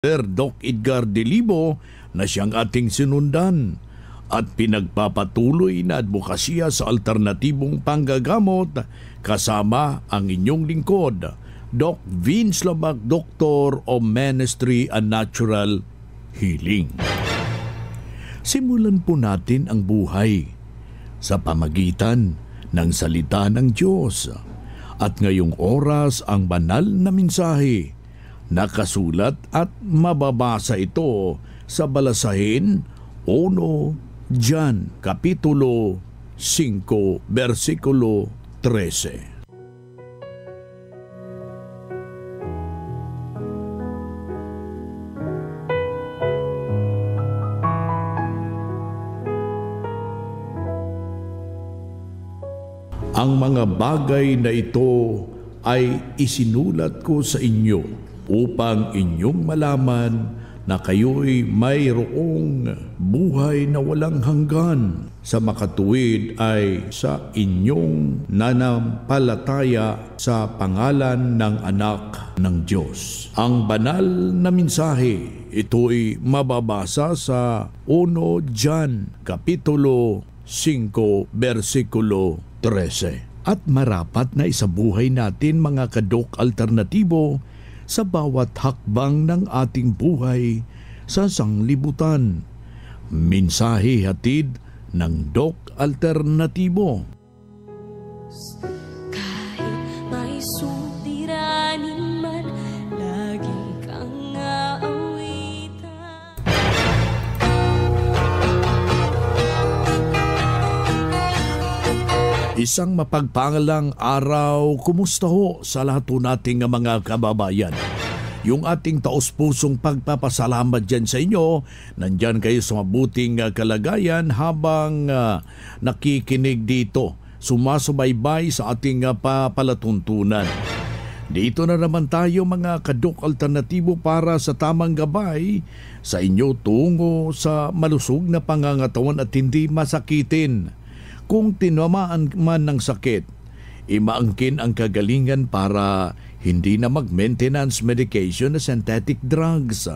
Doc Edgar De Libo na siyang ating sinundan at pinagpapatuloy na advokasya sa alternatibong panggagamot kasama ang inyong lingkod, Doc Vince Labak, Doctor of Ministry and Natural Healing. Simulan po natin ang buhay sa pamagitan ng salita ng Diyos at ngayong oras ang banal na mensahe. Nakasulat at mababasa ito sa Balasahin 1 John Kapitulo 5 versikulo 13. Ang mga bagay na ito ay isinulat ko sa inyo upang inyong malaman na kayo'y mayroong buhay na walang hanggan. Sa makatuwid ay sa inyong nanampalataya sa pangalan ng Anak ng Diyos. Ang banal na mensahe, ito'y mababasa sa 1 John Kapitulo 5 versikulo 13. At marapat na isabuhay natin mga kadok alternatibo sa bawat hakbang ng ating buhay sa sanglibutan. Mensahe hatid ng Doc Alternatibo. Kahit may suliranin man, lagi kang aawitan. Isang mapagpangalang araw, kumusta ho sa lahat po nating mga kababayan? Yung ating taos-pusong pagpapasalamat dyan sa inyo, nandyan kayo sa mabuting kalagayan habang nakikinig dito, sumasubaybay sa ating papalatuntunan. Dito na naman tayo mga kadok alternatibo para sa tamang gabay sa inyo tungo sa malusog na pangangatawan at hindi masakitin. Kung tinamaan man ng sakit, imaangkin ang kagalingan para hindi na mag-maintenance medication na synthetic drugs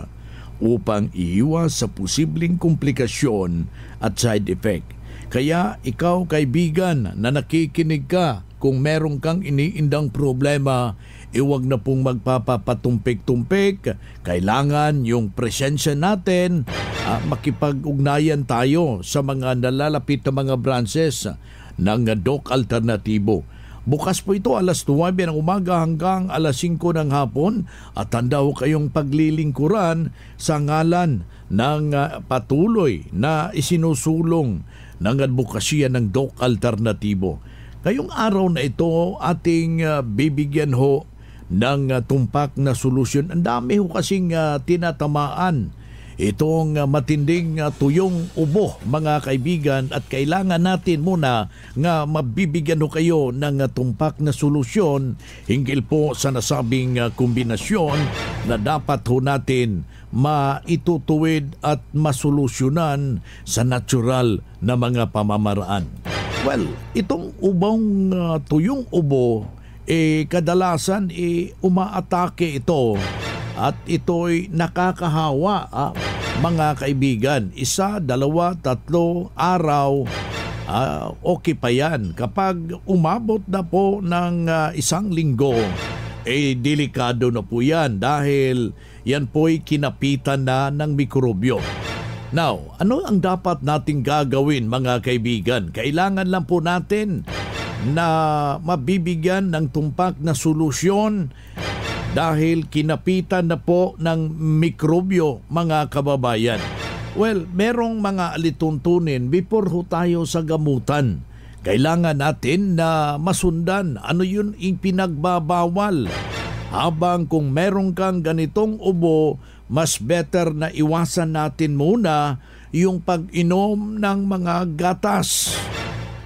upang iiwas sa posibleng komplikasyon at side effect. Kaya ikaw kaibigan na nakikinig ka, kung meron kang iniindang problema, iwag na pong magpapatumpik-tumpik. Kailangan yung presensya natin, makipag-ugnayan tayo sa mga nalalapit na mga branches ng Doc Alternatibo. Bukas po ito alas 9 ng umaga hanggang alas 5 ng hapon at tanda ho kayong paglilingkuran sa ngalan ng patuloy na isinusulong ng advokasya ng Doc Alternatibo. Ngayong araw na ito ating bibigyan ho ng tumpak na solusyon. Ang dami ho kasing tinatamaan itong matinding tuyong ubo mga kaibigan at kailangan natin muna nga mabibigyan ho kayo ng tumpak na solusyon hinggil po sa nasabing kombinasyon na dapat ho natin maitutuwid at masolusyonan sa natural na mga pamamaraan. Well, itong ubong tuyong ubo, kadalasan umaatake ito at ito'y nakakahawa mga kaibigan. 1, 2, 3 araw, okay pa yan. Kapag umabot na po ng 1 linggo, delikado na po yan dahil yan po'y kinapitan na ng mikrobyo. Now, ano ang dapat nating gagawin mga kaibigan? Kailangan lang po natin na mabibigyan ng tumpak na solusyon dahil kinapitan na po ng mikrobyo mga kababayan. Well, merong mga alituntunin before ho tayo sa gamutan. Kailangan natin na masundan ano yun ipinagbabawal. Habang kung meron kang ganitong ubo, mas better na iwasan natin muna yung pag-inom ng mga gatas.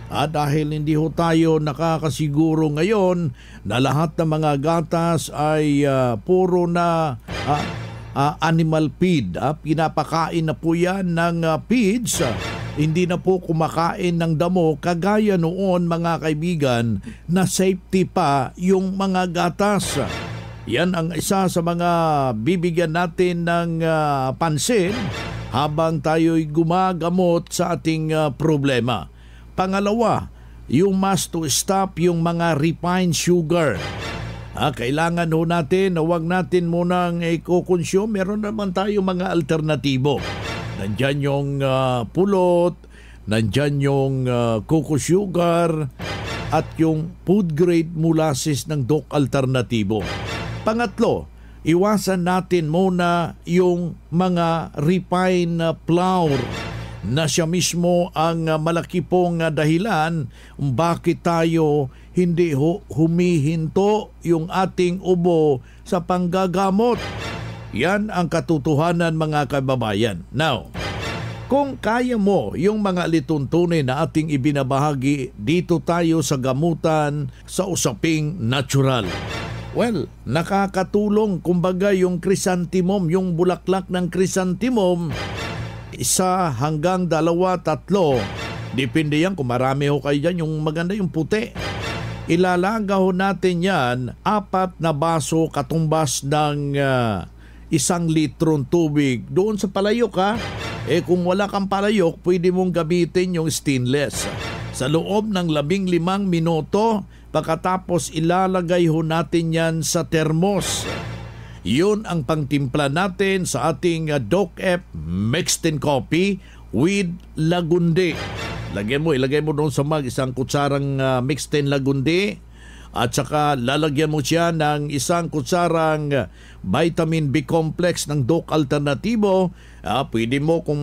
Dahil hindi ho tayo nakakasiguro ngayon na lahat ng mga gatas ay puro na animal feed. Pinapakain na po yan ng feeds. Hindi na po kumakain ng damo kagaya noon mga kaibigan na safety pa yung mga gatas. Yan ang isa sa mga bibigyan natin ng pansin habang tayo'y gumagamot sa ating problema. Pangalawa, yung must to stop yung mga refined sugar. Kailangan ho natin na huwag natin munang i-consume. Meron naman tayo mga alternatibo. Nandyan yung pulot, nandyan yung cocoa sugar, at yung food grade molasses ng DOC alternatibo. Pangatlo, iwasan natin muna yung mga refined flour na siya mismo ang malaki pong dahilan bakit tayo hindi humihinto yung ating ubo sa panggagamot. Yan ang katotohanan, mga kababayan. Now, kung kaya mo yung mga lituntunin na ating ibinabahagi, dito tayo sa gamutan sa usaping natural. Well, nakakatulong kumbaga yung chrysanthemum, yung bulaklak ng chrysanthemum, 1 hanggang 2, 3. Depende yan kung marami ho kayo dyan, yung maganda yung puti. Ilalaga ho natin yan, 4 na baso katumbas ng 1 litrong tubig. Doon sa palayok kung wala kang palayok, pwede mong gamitin yung stainless. Sa loob ng 15 minuto, pagkatapos ilalagay ho natin yan sa termos. Yun ang pangtimpla natin sa ating DOC mixed in coffee with lagundi. Ilagay mo doon sa mug 1 kutsarang mixed in lagundi, at saka lalagyan mo siya ng 1 kutsarang vitamin B complex ng DOC alternatibo. Pwede mo, kung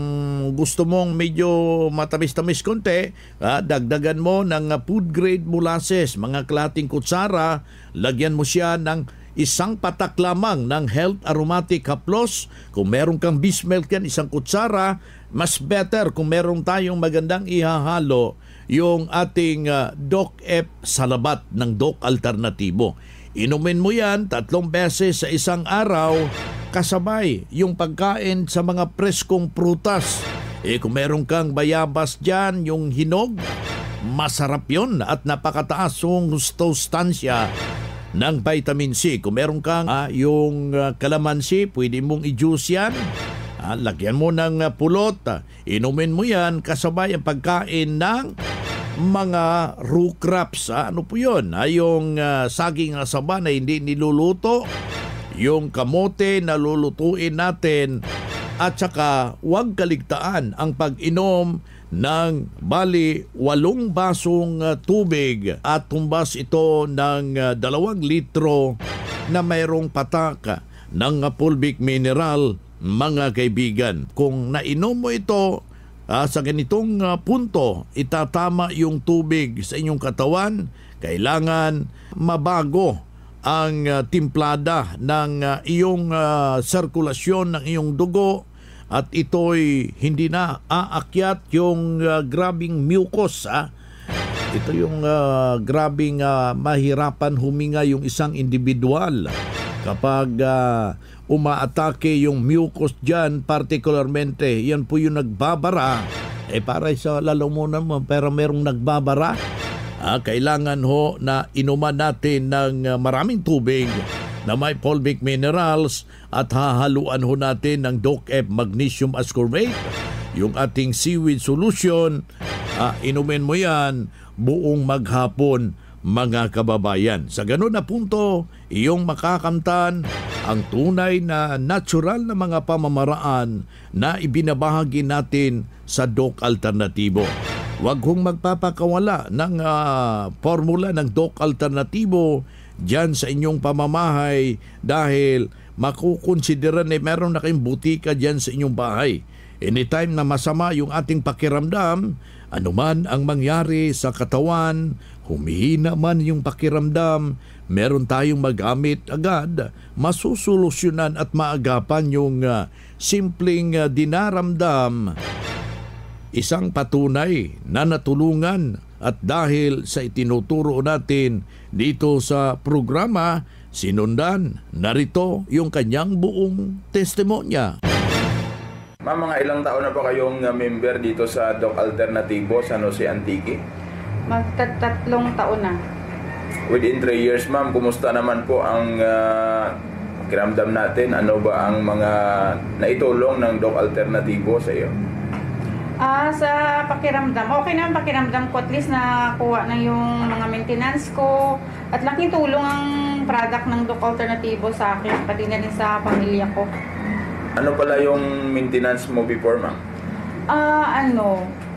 gusto mong medyo matamis-tamis konti, dagdagan mo ng food grade molasses, mga kalating kutsara. Lagyan mo siya ng 1 patak lamang ng Health Aromatic Haplos. Kung meron kang Bismilk yan, 1 kutsara. Mas better kung meron tayong magandang ihahalo, yung ating DOC Salabat ng DOC alternatibo. Inumin mo yan 3 beses sa isang araw, kasabay yung pagkain sa mga preskong prutas. Kung meron kang bayabas dyan, yung hinog, masarap yun at napakataas yung sustansya ng vitamin C. Kung meron kang yung kalamansi, pwede mong i-juice yan. Lagyan mo ng pulot, inumin mo yan kasabay ang pagkain ng mga root crops. Ano po yun? Yung saging asaba na hindi niluluto, yung kamote na lulutuin natin, at saka huwag kaligtaan ang pag-inom ng 8 basong tubig at tumbas ito ng 2 litro na mayroong patak ng fulvic mineral, mga kaibigan. Kung nainom mo ito sa ganitong punto, itatama yung tubig sa inyong katawan. Kailangan mabago ang timplada ng iyong sirkulasyon ng iyong dugo, at ito'y hindi na aakyat yung grabing mucus. Ito yung grabing mahirapan huminga yung isang individual kapag umaatake yung mucus dyan, particularmente yan po yung nagbabara. Para sa lalamunan mo, pero merong nagbabara, kailangan ho na inuman natin ng maraming tubig na may fulvic minerals, at hahaluan ho natin ng DOC magnesium ascorbate, yung ating seaweed solution. Inumin mo yan buong maghapon, mga kababayan. Sa ganun na punto, iyong makakamtan ang tunay na natural na mga pamamaraan na ibinabahagi natin sa DOC alternatibo. Huwag hong magpapakawala ng formula ng DOC alternatibo dyan sa inyong pamamahay, dahil makukonsidera na meron na kayong butika dyan sa inyong bahay. Anytime na masama yung ating pakiramdam, anuman ang mangyari sa katawan, humihina man yung pakiramdam, meron tayong magamit agad, masusolusyonan at maagapan yung simpleng dinaramdam. Isang patunay na natulungan, at dahil sa itinuturo natin dito sa programa, sinundan, narito yung kanyang buong testimonya. Ma'am, mga ilang taon na po kayong member dito sa DOC Alternatibo, San Jose Antique? Magta-3 taon na. Within 3 years, ma'am, kumusta naman po ang pakiramdam natin? Ano ba ang mga naitulong ng Doc Alternativo sa iyo? Sa pakiramdam, okay naman pakiramdam ko. At least nakuha na yung mga maintenance ko. At laking tulong ang product ng Doc Alternativo sa akin, pati na rin sa pamilya ko. Ano pala yung maintenance mo before, ma'am?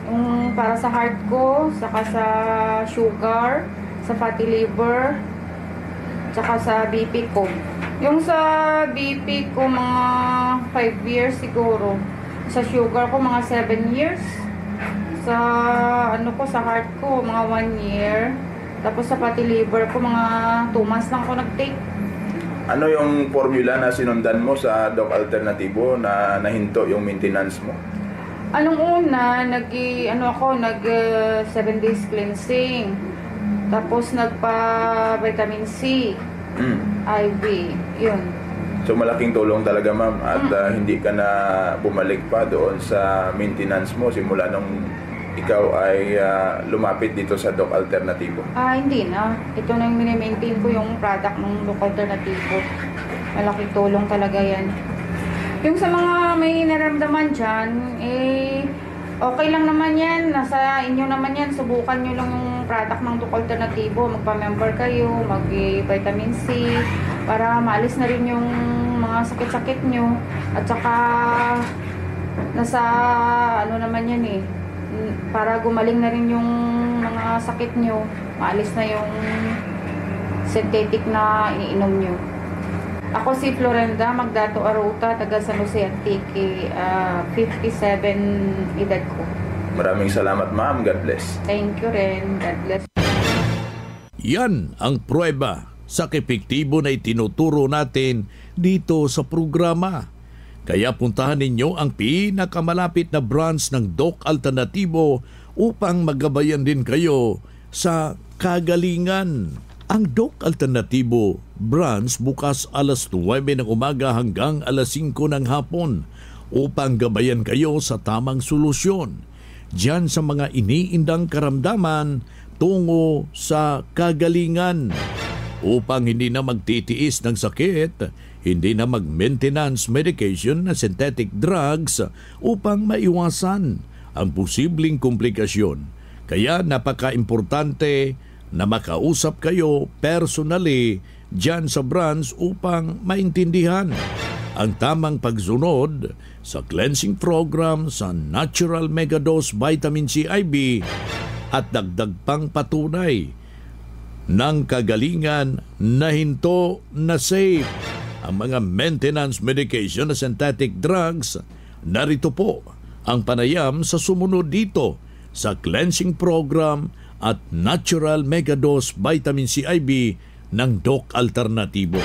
Yung para sa heart ko, saka sa sugar, sa fatty liver, saka sa BP ko. Yung sa BP ko, mga 5 years siguro. Sa sugar ko, mga 7 years. Sa sa heart ko, mga 1 year. Tapos sa fatty liver ko, mga 2 months lang ako nag-take. Ano yung formula na sinundan mo sa Doc Alternativo na nahinto yung maintenance mo? Anong una, nag 7 days cleansing. Tapos nagpa-vitamin C, IV, yun. So malaking tulong talaga, ma'am, at hindi ka na bumalik pa doon sa maintenance mo simula nung ikaw ay lumapit dito sa Doc Alternativo. Hindi na. Ito na yung mini-maintain ko, yung product ng Doc Alternativo. Malaking tulong talaga yan. Yung sa mga may naramdaman dyan, okay lang naman yan. Nasa inyo naman yan. Subukan nyo lang yung product ng Doc Alternativo. Magpa-member kayo, mag-vitamin C, para maalis na rin yung mga sakit-sakit nyo. At saka, nasa naman yan para gumaling na rin yung mga sakit nyo. Maalis na yung synthetic na iniinom nyo. Ako si Florenda Magdato Aruta, taga San Jose Antique, 57 edad ko. Maraming salamat, ma'am. God bless. Thank you rin. God bless. Yan ang pruweba sa epektibo na itinuturo natin dito sa programa. Kaya puntahan ninyo ang pinakamalapit na branch ng Doc Alternativo upang magabayan din kayo sa kagalingan. Ang Doc Alternativo branch bukas alas 9 ng umaga hanggang alas 5 ng hapon upang gabayan kayo sa tamang solusyon diyan sa mga iniindang karamdaman tungo sa kagalingan. Upang hindi na magtitiis ng sakit, hindi na mag-maintenance medication na synthetic drugs upang maiwasan ang posibleng komplikasyon. Kaya napaka-importante na makausap kayo personally dyan sa branch upang maintindihan ang tamang pagsunod sa cleansing program sa Natural Megadose Vitamin C IV at dagdag pang patunay ng kagalingan na hinto na safe ang mga maintenance medication na synthetic drugs. Narito po ang panayam sa sumunod dito sa cleansing program at Natural Megadose Vitamin C IV ng Doc Alternativo.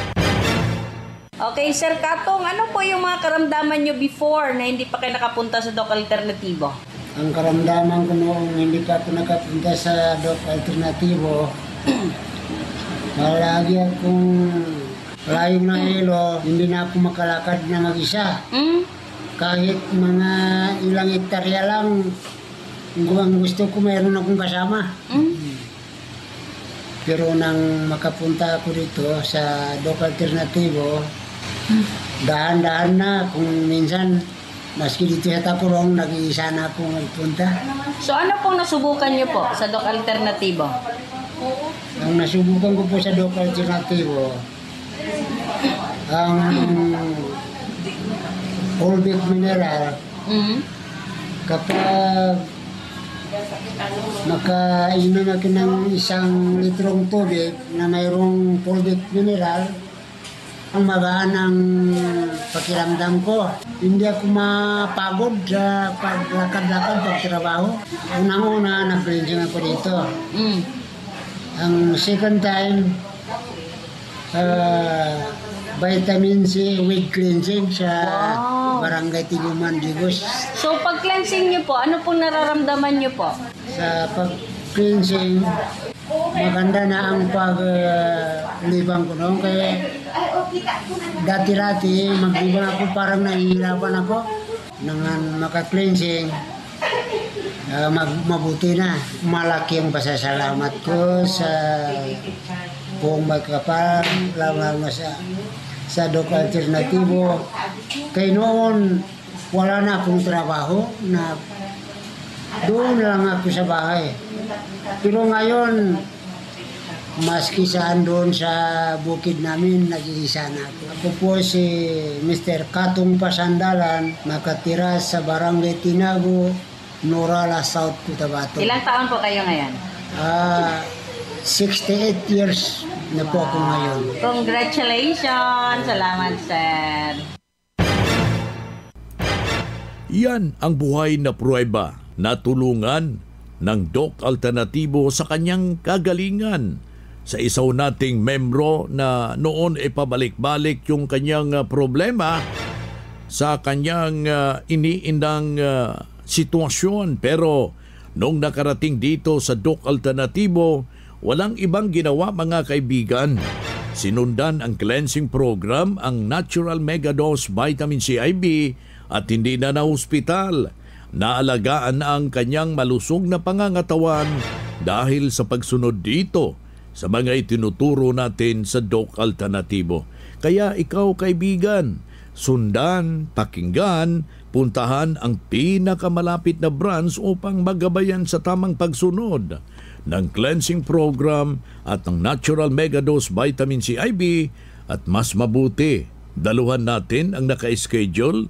Okay, Sir Katong, ano po yung mga karamdaman nyo before na hindi pa kayo nakapunta sa Doc Alternativo? Ang karamdaman ko noong hindi pa ako nakapunta sa Doc Alternativo, malagi akong layo ng ilo, hindi na ako makalakad na mag-isa. Kahit mga ilang hektarya lang, ang gusto ko mayroon akong kasama. Pero nang makapunta ako dito sa Doc Alternativo, dahan-dahan na kung minsan, maski dito sa Takurong, nag-iisa na akong magpunta. So ano pong nasubukan nyo po sa Doc Alternativo? Ang nasubukan ko po sa Doc Alternativo, ang fulvic mineral, kapag makainom ako ng 1 litrong tubig na mayroong fulvic mineral, ang magaan ang pakiramdam ko. Hindi ako mapagod sa paglakad-lakad, pagtrabaho. Unang-una, nag-cleansing ako dito. Ang second time, vitamin C with cleansing sa Barangay Tiguman, Digos. So pag cleansing nyo po, ano pong nararamdaman nyo po? Sa pag-cleansing, maganda na ang paglibang ko noon. Kaya dati-dati, maglibang ako, parang nahihirapan ako. Nang maka-cleansing, mabuti na. Malaki ang pasasalamat ko sa buong magkapalang sa Doc Alternatibo. Kaya noon, wala na akong trabaho na doon lang ako sa bahay. Pero ngayon, maski saan doon sa bukid namin, nag-iisa na ako. Ako po si Mr. Katong Pasandalan, nakatira sa Barangay Tinago, Norala, South Cotabato. Ilang taon po kayo ngayon? 68 years na po ako ngayon. Congratulations! Salamat, sir. Yan ang buhay na pruweba na tulungan ng Doc Alternatibo sa kanyang kagalingan. Sa isaw nating membro na noon ay pabalik-balik yung kanyang problema sa kanyang iniindang sitwasyon. Pero nung nakarating dito sa Doc Alternatibo, walang ibang ginawa mga kaibigan. Sinundan ang cleansing program, ang Natural Megadose Vitamin C IV at hindi na na-hospital. Naalagaan na ang kanyang malusog na pangangatawan dahil sa pagsunod dito sa mga itinuturo natin sa Doc Alternatibo. Kaya ikaw kaibigan, sundan, pakinggan, puntahan ang pinakamalapit na branch upang magabayan sa tamang pagsunod ng cleansing program at ng Natural Megadose Vitamin C IV at mas mabuti, daluhan natin ang naka-schedule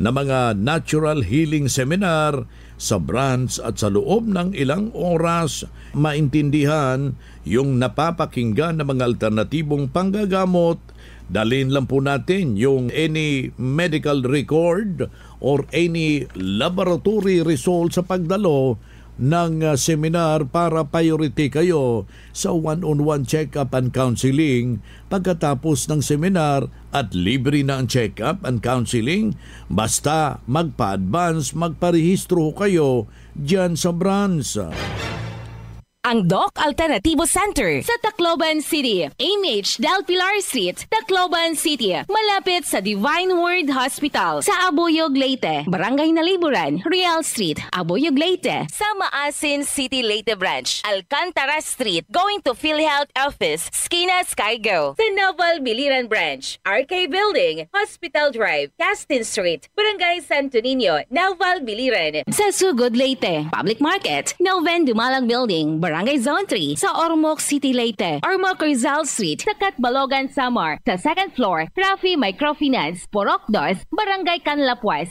na mga natural healing seminar sa branch at sa loob ng ilang oras maintindihan yung napapakinggan na mga alternatibong panggagamot. Dalhin lang po natin yung any medical record or any laboratory result sa pagdalo ng seminar para priority kayo sa one-on-one check-up and counseling pagkatapos ng seminar at libre na ang check-up and counseling basta magpa-advance, magparehistro kayo dyan sa branch. Ang Doc Alternativo Center sa Tacloban City, AMH Del Pilar Street, Tacloban City, malapit sa Divine Word Hospital sa Abuyog, Leyte, Barangay Naliburan, Real Street, Abuyog, Leyte, sa Maasin City, Leyte Branch, Alcantara Street, going to PhilHealth Office, Skina Skygo, sa Naval Biliran Branch, RK Building, Hospital Drive, Castin Street, Barangay Santo Niño, Naval Biliran, sa Sugod, Leyte, Public Market, Noven Dumalang Building, Barangay Zone 3 sa Ormoc City, Leyte. Ormoc Rizal Street sa Catbalogan, Samar. Sa second floor, Rafi Microfinance, Porok 2, Barangay Canlapuas.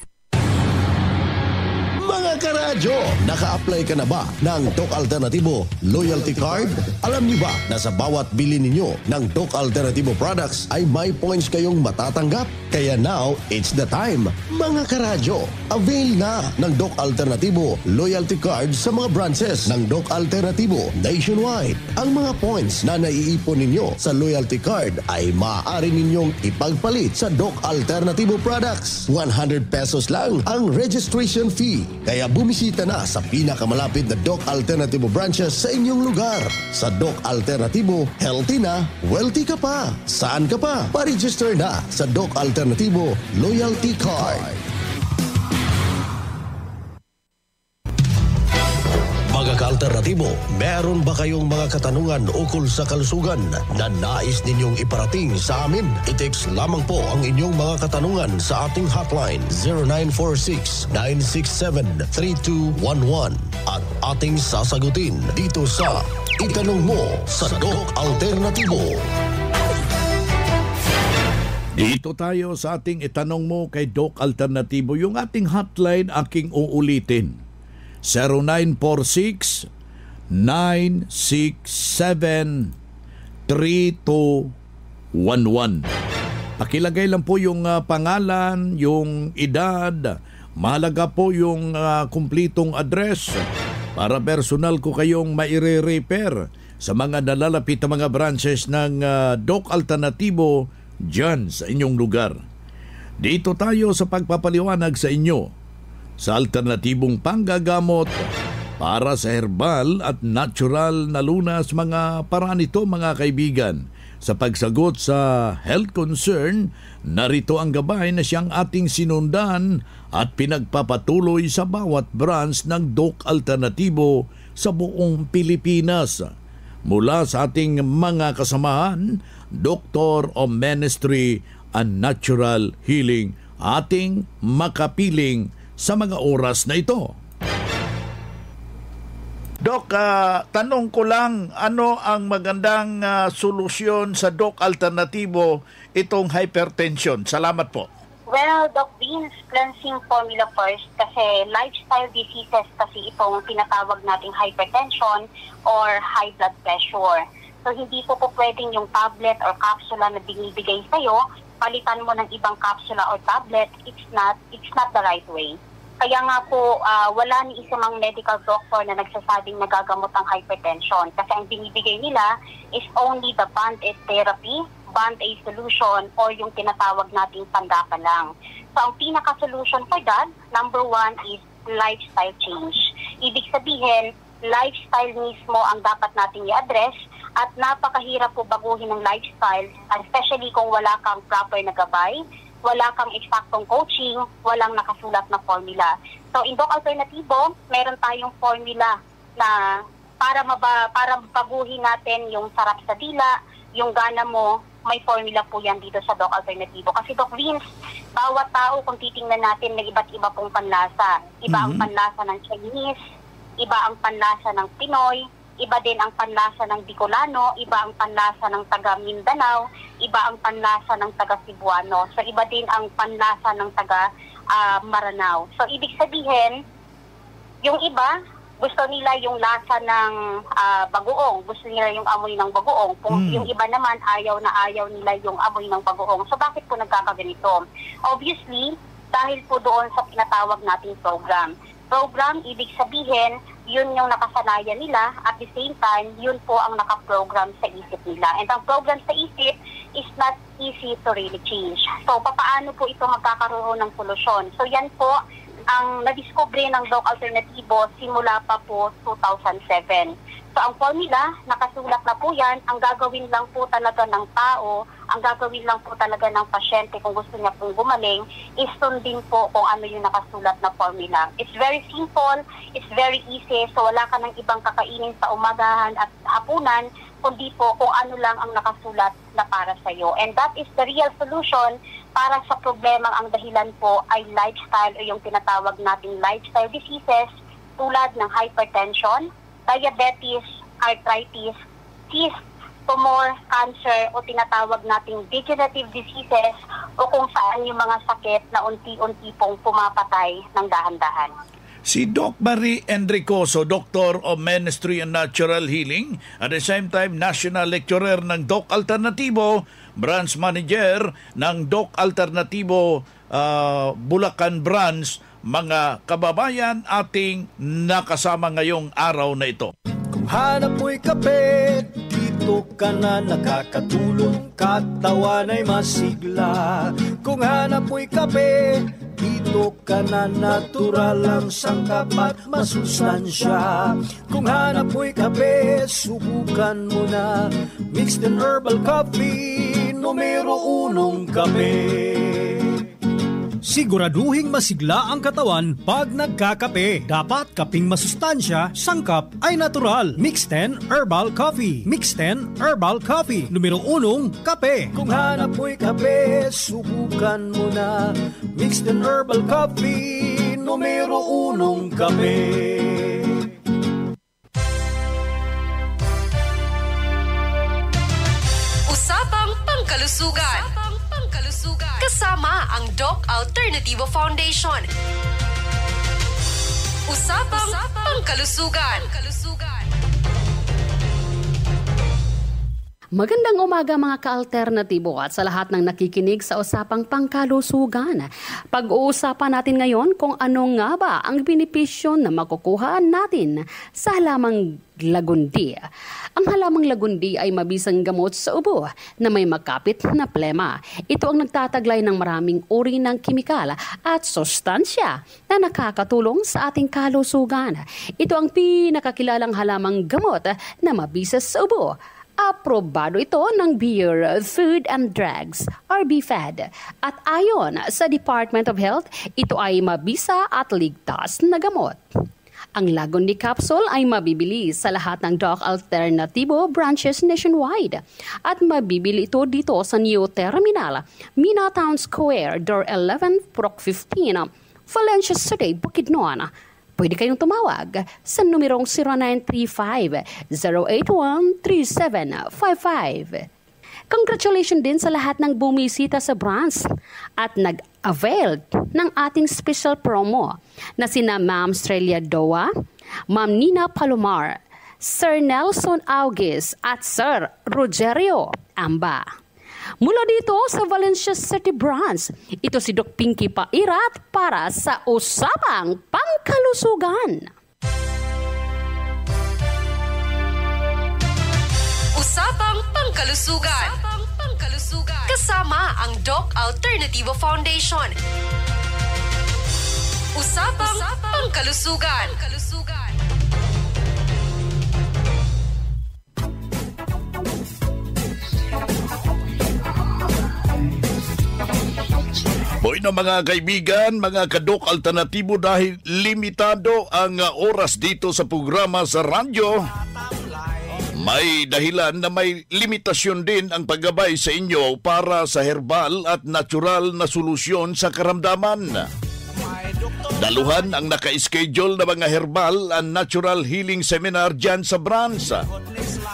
Mga karadyo, naka-apply ka na ba ng Doc Alternatibo Loyalty Card? Alam niyo ba na sa bawat bili ninyo ng Doc Alternatibo products ay may points kayong matatanggap? Kaya now, it's the time. Mga karadyo, avail na ng Doc Alternatibo Loyalty Card sa mga branches ng Doc Alternatibo nationwide. Ang mga points na naiipon ninyo sa Loyalty Card ay maaari ninyong ipagpalit sa Doc Alternatibo products. 100 pesos lang ang registration fee. Kaya bumisita na sa pinakamalapit na Doc Alternatibo branches sa inyong lugar. Sa Doc Alternatibo, healthy na, wealthy ka pa. Saan ka pa? Pa-register na sa Doc Alternatibo Loyalty Card. Mga ka-alternatibo, meron ba kayong mga katanungan ukol sa kalusugan na nais ninyong iparating sa amin? I-text lamang po ang inyong mga katanungan sa ating hotline 0946-967-3211 at ating sasagutin dito sa Itanong Mo sa Doc Alternatibo. Dito tayo sa ating Itanong Mo kay Doc Alternatibo. Yung ating hotline aking uulitin. 0946-967-3211. Pakilagay lang po yung pangalan, yung edad, mahalaga po yung kumplitong address para personal ko kayong maire-repair sa mga nalalapit na mga branches ng Doc Alternatibo dyan sa inyong lugar. Dito tayo sa pagpapaliwanag sa inyo sa alternatibong panggagamot para sa herbal at natural na lunas. Mga paraan ito mga kaibigan Sa pagsagot sa health concern, narito ang gabay na siyang ating sinundan at pinagpapatuloy sa bawat branch ng Doc Alternatibo sa buong Pilipinas. Mula sa ating mga kasamahan, Doctor of Ministry and Natural Healing, ating makapiling sa mga oras na ito. Doc, tanong ko lang, ano ang magandang solusyon sa Doc Alternatibo itong hypertension? Salamat po. Well, Doc Vince, cleansing formula first kasi lifestyle diseases kasi itong tinatawag nating hypertension or high blood pressure. So hindi po pwedeng yung tablet or capsula na binibigay sa'yo, palitan mo ng ibang capsula or tablet, it's not the right way. Kaya nga po, wala ni isang medical doctor na nagsasabing nagagamot ang hypertension kasi ang binibigay nila is only the band-aid therapy, band-aid solution, or yung tinatawag nating pandaka lang. So ang pinaka-solution for that, number one is lifestyle change. Ibig sabihin, lifestyle mismo ang dapat nating i-address at napakahirap po baguhin ng lifestyle, especially kung wala kang proper na gabay, wala kang eksaktong coaching, walang nakasulat na formula. So, in Doc Alternatibo, meron tayong formula na para baguhin natin yung sarap sa dila, yung gana mo, may formula po yan dito sa Doc Alternatibo. Kasi Doc Vince, bawat tao kung titingnan natin may iba't iba pong panlasa. Iba ang panlasa ng Chinese, iba ang panlasa ng Pinoy, iba din ang panlasa ng Bicolano, iba ang panlasa ng taga Mindanao, iba ang panlasa ng taga Cebuano. So iba din ang panlasa ng taga Maranao. So ibig sabihin, yung iba gusto nila yung lasa ng bagoong, gusto nila yung amoy ng bagoong. Kung yung iba naman ayaw nila yung amoy ng bagoong. So bakit po nagkakaganito? Obviously, dahil po doon sa tinatawag nating program. Program, ibig sabihin, yun yung nakasanayan nila at the same time, yun po ang nakaprogram sa isip nila. And ang program sa isip is not easy to really change. So, paano po ito magkakaroon ng solusyon? So, yan po ang nadiskubre ng Doc Alternatibo simula pa po 2007. So, ang formula, nakasulat na po yan, ang gagawin lang po talaga ng tao, ang gagawin lang po talaga ng pasyente kung gusto niya pong gumaling, is sundin po kung ano yung nakasulat na formula. It's very simple, it's very easy, so wala ka ng ibang kakainin sa umagahan at hapunan, kundi po kung ano lang ang nakasulat na para sa iyo. And that is the real solution para sa problemang ang dahilan po ay lifestyle o yung tinatawag nating lifestyle diseases tulad ng hypertension, diabetes, arthritis, cyst, tumor, cancer o tinatawag nating degenerative diseases o kung saan yung mga sakit na unti-unti pong pumapatay ng dahan-dahan. Si Doc Marie Enricoso, Doctor of Ministry and Natural Healing, at the same time National Lecturer ng Doc Alternatibo, Branch Manager ng Doc Alternatibo Bulacan Branch. Mga kababayan ating nakasama ngayong araw na ito. Kung hanap mo'y kape, dito ka na nakakatulong, katawan ay masigla. Kung hanap mo'y kape, dito ka na natural ang sangkap at masustansya. Kung hanap mo'y kape, subukan mo na mixed and herbal coffee, numero 1 kape. Siguraduhing masigla ang katawan pag nagkakape. Dapat kaping masustansya, sangkap ay natural. Mixed 10 Herbal Coffee. Mixed 10 Herbal Coffee. Numero 1, kape. Kung hanap mo'y kape, subukan mo na. Mixed 10 Herbal Coffee. Numero 1, kape. Usapang Pangkalusugan. Kasama ang Doc Alternativo Foundation. Usapang Pangkalusugan. Magandang umaga mga ka-alternatibo at sa lahat ng nakikinig sa Usapang Pangkalusugan. Pag-uusapan natin ngayon kung ano nga ba ang benepisyo na makukuha natin sa halamang lagundi. Ang halamang lagundi ay mabisang gamot sa ubo na may makapit na plema. Ito ang nagtataglay ng maraming uri ng kimikal at sustansya na nakakatulong sa ating kalusugan. Ito ang pinakakilalang halamang gamot na mabisa sa ubo Aprobado ito ng Bureau of Food and Drugs, RBFED. At ayon sa Department of Health, ito ay mabisa at ligtas na gamot. Ang Lagon-D capsule ay mabibili sa lahat ng Doc Alternativo branches nationwide. At mabibili ito dito sa New Terminal, Minatown Square, Door 11, Proc 15, Valencia City, Bukidnon. Pwede kayong tumawag sa numerong 0935-081-3755. Congratulations din sa lahat ng bumisita sa branch at nag-avail ng ating special promo na sina Ma'am Strelia Doa, Ma'am Nina Palomar, Sir Nelson August at Sir Rogerio Amba. Mula dito sa Valencia City Branch, ito si Doc Pinky Pairat para sa Usapang Pangkalusugan. Usapang Pangkalusugan. Kasama ang Doc Alternativo Foundation. Usapang Pangkalusugan. Boy na mga kaibigan, mga kadok alternatibo, dahil limitado ang oras dito sa programa sa radyo, may dahilan na may limitasyon din ang paggabay sa inyo para sa herbal at natural na solusyon sa karamdaman. Daluhan ang naka-schedule na mga herbal and natural healing seminar dyan sa branch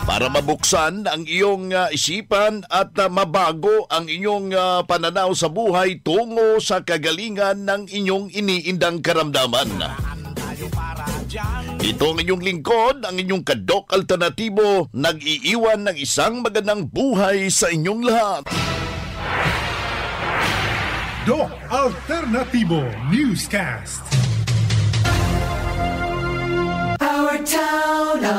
para mabuksan ang iyong isipan at mabago ang inyong pananaw sa buhay tungo sa kagalingan ng inyong iniindang karamdaman. Ito ang inyong lingkod, ang inyong kadok alternatibo, nag-iiwan ng isang magandang buhay sa inyong lahat. Doc Alternativo Newscast.